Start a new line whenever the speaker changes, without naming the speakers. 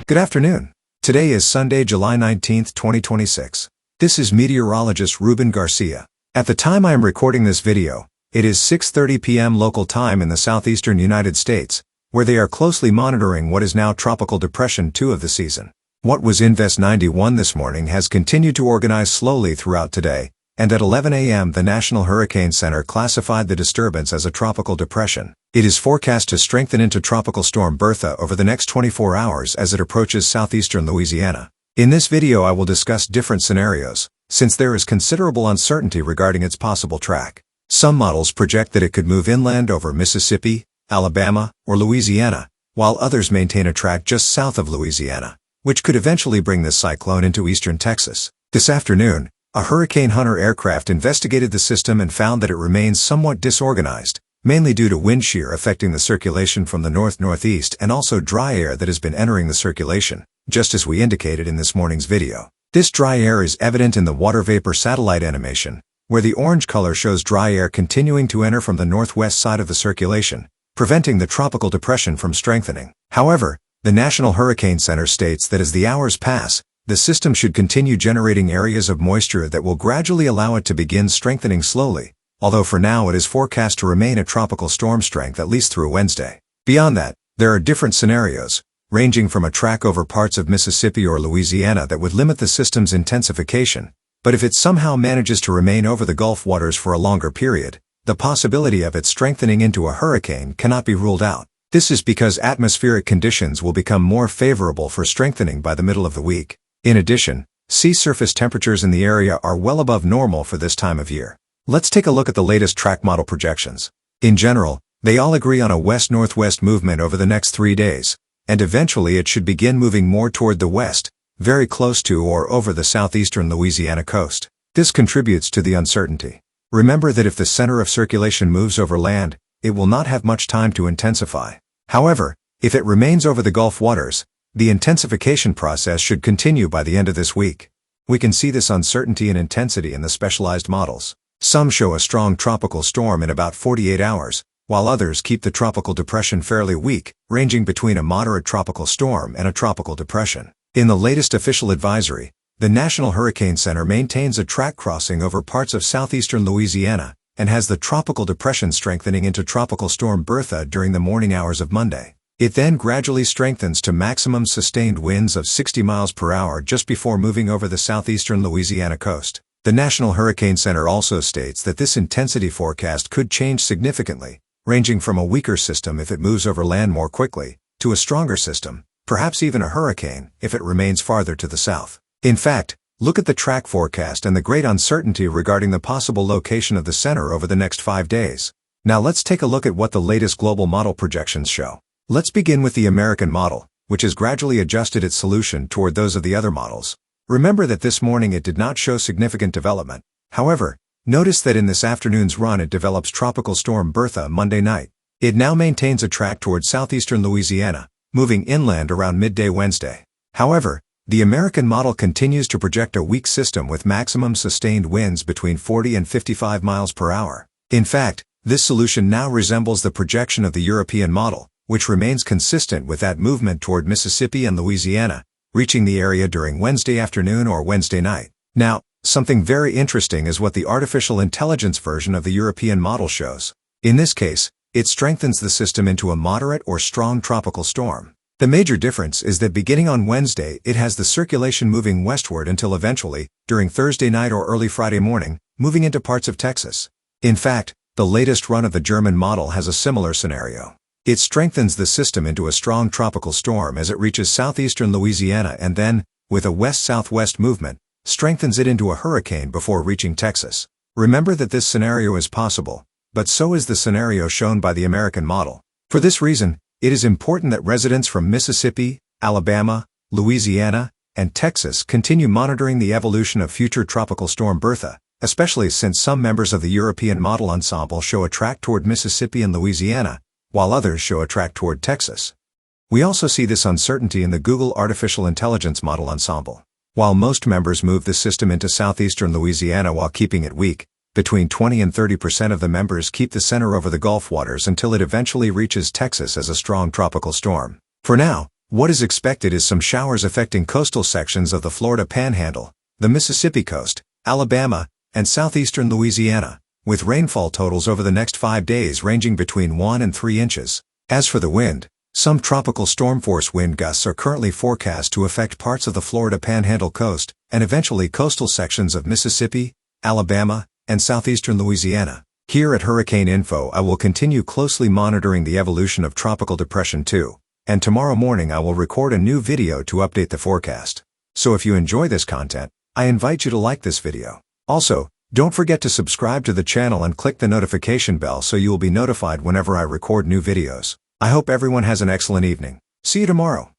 Good afternoon. Today is Sunday, July 19, 2026. This is meteorologist Ruben Garcia. At the time I am recording this video, it is 6:30 p.m. local time in the southeastern United States, where they are closely monitoring what is now Tropical Depression 2 of the season. What was Invest 91 this morning has continued to organize slowly throughout today, and at 11 a.m. the National Hurricane Center classified the disturbance as a tropical depression. It is forecast to strengthen into Tropical Storm Bertha over the next 24 hours as it approaches southeastern Louisiana. In this video I will discuss different scenarios, since there is considerable uncertainty regarding its possible track. Some models project that it could move inland over Mississippi, Alabama, or Louisiana, while others maintain a track just south of Louisiana, which could eventually bring this cyclone into eastern Texas. This afternoon, a Hurricane Hunter aircraft investigated the system and found that it remains somewhat disorganized, mainly due to wind shear affecting the circulation from the north-northeast and also dry air that has been entering the circulation, just as we indicated in this morning's video. This dry air is evident in the water vapor satellite animation, where the orange color shows dry air continuing to enter from the northwest side of the circulation, preventing the tropical depression from strengthening. However, the National Hurricane Center states that as the hours pass, the system should continue generating areas of moisture that will gradually allow it to begin strengthening slowly, although for now it is forecast to remain at tropical storm strength at least through Wednesday. Beyond that, there are different scenarios, ranging from a track over parts of Mississippi or Louisiana that would limit the system's intensification, but if it somehow manages to remain over the Gulf waters for a longer period, the possibility of it strengthening into a hurricane cannot be ruled out. This is because atmospheric conditions will become more favorable for strengthening by the middle of the week. In addition, sea surface temperatures in the area are well above normal for this time of year. Let's take a look at the latest track model projections. In general, they all agree on a west-northwest movement over the next 3 days, and eventually it should begin moving more toward the west, very close to or over the southeastern Louisiana coast. This contributes to the uncertainty. Remember that if the center of circulation moves over land, it will not have much time to intensify. However, if it remains over the Gulf waters, the intensification process should continue by the end of this week. We can see this uncertainty and intensity in the specialized models. Some show a strong tropical storm in about 48 hours, while others keep the tropical depression fairly weak, ranging between a moderate tropical storm and a tropical depression. In the latest official advisory, the National Hurricane Center maintains a track crossing over parts of southeastern Louisiana and has the tropical depression strengthening into Tropical Storm Bertha during the morning hours of Monday. It then gradually strengthens to maximum sustained winds of 60 miles per hour just before moving over the southeastern Louisiana coast. The National Hurricane Center also states that this intensity forecast could change significantly, ranging from a weaker system if it moves over land more quickly, to a stronger system, perhaps even a hurricane, if it remains farther to the south. In fact, look at the track forecast and the great uncertainty regarding the possible location of the center over the next 5 days. Now let's take a look at what the latest global model projections show. Let's begin with the American model, which has gradually adjusted its solution toward those of the other models. Remember that this morning it did not show significant development. However, notice that in this afternoon's run it develops Tropical Storm Bertha Monday night. It now maintains a track toward southeastern Louisiana, moving inland around midday Wednesday. However, the American model continues to project a weak system with maximum sustained winds between 40 and 55 miles per hour. In fact, this solution now resembles the projection of the European model, which remains consistent with that movement toward Mississippi and Louisiana, reaching the area during Wednesday afternoon or Wednesday night. Now, something very interesting is what the artificial intelligence version of the European model shows. In this case, it strengthens the system into a moderate or strong tropical storm. The major difference is that beginning on Wednesday it has the circulation moving westward until eventually, during Thursday night or early Friday morning, moving into parts of Texas. In fact, the latest run of the German model has a similar scenario. It strengthens the system into a strong tropical storm as it reaches southeastern Louisiana and then, with a west-southwest movement, strengthens it into a hurricane before reaching Texas. Remember that this scenario is possible, but so is the scenario shown by the American model. For this reason, it is important that residents from Mississippi, Alabama, Louisiana, and Texas continue monitoring the evolution of future Tropical Storm Bertha, especially since some members of the European model ensemble show a track toward Mississippi and Louisiana, while others show a track toward Texas. We also see this uncertainty in the Google Artificial Intelligence Model Ensemble. While most members move the system into southeastern Louisiana while keeping it weak, between 20 and 30% of the members keep the center over the Gulf waters until it eventually reaches Texas as a strong tropical storm. For now, What is expected is some showers affecting coastal sections of the Florida Panhandle, the Mississippi coast, Alabama, and southeastern Louisiana, with rainfall totals over the next 5 days ranging between 1 and 3 inches. As for the wind, some tropical storm force wind gusts are currently forecast to affect parts of the Florida Panhandle coast, and eventually coastal sections of Mississippi, Alabama, and southeastern Louisiana. Here at Hurricane Info, I will continue closely monitoring the evolution of Tropical Depression 2, and tomorrow morning I will record a new video to update the forecast. So if you enjoy this content, I invite you to like this video. Also, don't forget to subscribe to the channel and click the notification bell so you will be notified whenever I record new videos. I hope everyone has an excellent evening. See you tomorrow.